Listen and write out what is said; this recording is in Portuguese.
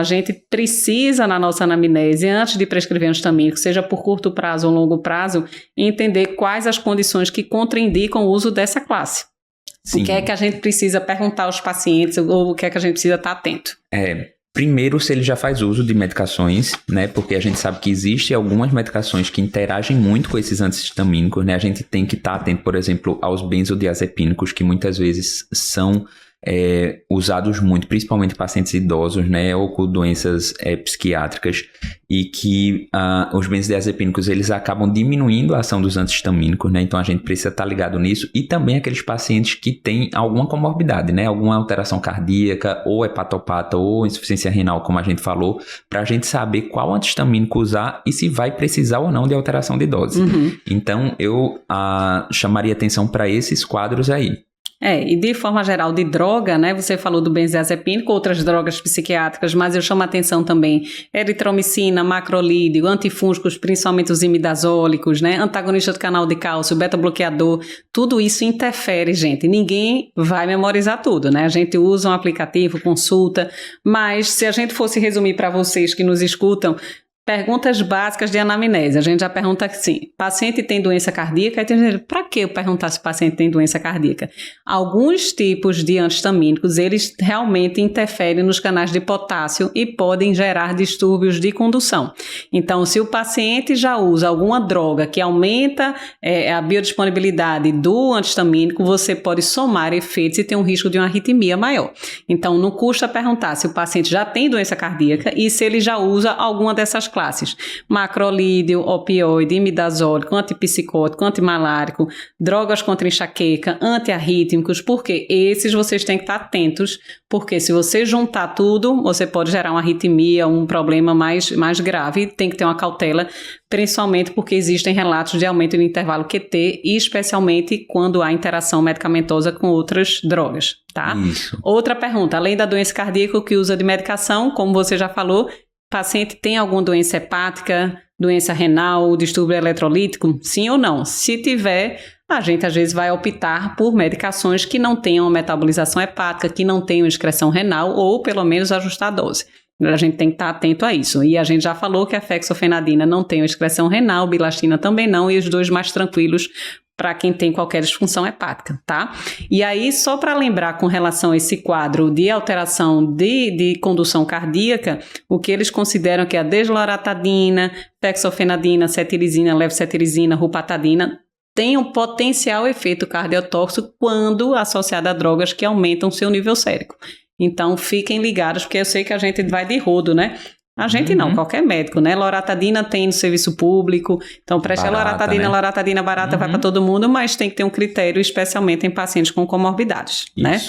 a gente precisa, na nossa anamnese, antes de prescrever antistamínico, seja por curto prazo ou longo prazo, entender quais as condições que contraindicam o uso dessa classe. Sim. O que é que a gente precisa perguntar aos pacientes ou o que é que a gente precisa estar atento? Primeiro, se ele já faz uso de medicações, né? Porque a gente sabe que existem algumas medicações que interagem muito com esses antihistamínicos, né? A gente tem que estar atento, por exemplo, aos benzodiazepínicos, que muitas vezes são usados muito, principalmente em pacientes idosos, né? Ou com doenças psiquiátricas, e que os benzodiazepínicos, eles acabam diminuindo a ação dos antihistamínicos, né? Então a gente precisa estar ligado nisso, e também aqueles pacientes que têm alguma comorbidade, né? Alguma alteração cardíaca, ou hepatopata, ou insuficiência renal, como a gente falou, para a gente saber qual antihistamínico usar e se vai precisar ou não de alteração de dose. Uhum. Então eu chamaria atenção para esses quadros aí. E de forma geral, de droga, né? Você falou do benzodiazepínico, outras drogas psiquiátricas, mas eu chamo a atenção também eritromicina, macrolídeo, antifúngicos, principalmente os imidazólicos, né? Antagonista do canal de cálcio, beta-bloqueador, tudo isso interfere, gente. Ninguém vai memorizar tudo, né? A gente usa um aplicativo, consulta, mas se a gente fosse resumir para vocês que nos escutam, perguntas básicas de anamnese. A gente já pergunta assim, paciente tem doença cardíaca? Aí tem gente, para que eu perguntar se o paciente tem doença cardíaca? Alguns tipos de antihistamínicos, eles realmente interferem nos canais de potássio e podem gerar distúrbios de condução. Então, se o paciente já usa alguma droga que aumenta a biodisponibilidade do antihistamínico, você pode somar efeitos e ter um risco de uma arritmia maior. Então, não custa perguntar se o paciente já tem doença cardíaca e se ele já usa alguma dessas classes: macrolídeo, opioide, imidazólico, antipsicótico, antimalárico, drogas contra enxaqueca, antiarrítmicos, porque esses vocês têm que estar atentos, porque se você juntar tudo, você pode gerar uma arritmia, um problema mais grave, tem que ter uma cautela, principalmente porque existem relatos de aumento do intervalo QT, e especialmente quando há interação medicamentosa com outras drogas, tá? Isso. Outra pergunta, além da doença cardíaca, o que usa de medicação, como você já falou, paciente tem alguma doença hepática, doença renal, distúrbio eletrolítico? Sim ou não? Se tiver, a gente às vezes vai optar por medicações que não tenham metabolização hepática, que não tenham excreção renal, ou pelo menos ajustar a dose. A gente tem que estar atento a isso. E a gente já falou que a fexofenadina não tem excreção renal, bilastina também não, e os dois mais tranquilos para quem tem qualquer disfunção hepática, tá? E aí, só para lembrar com relação a esse quadro de alteração de condução cardíaca, o que eles consideram que a desloratadina, fexofenadina, cetirizina, levocetirizina, rupatadina tem um potencial efeito cardiotóxico quando associada a drogas que aumentam seu nível sérico. Então, fiquem ligados, porque eu sei que a gente vai de rodo, né? A gente não, qualquer médico, né? Loratadina tem no serviço público, então preste barata, a loratadina, né? Loratadina barata vai para todo mundo, mas tem que ter um critério, especialmente em pacientes com comorbidades, né?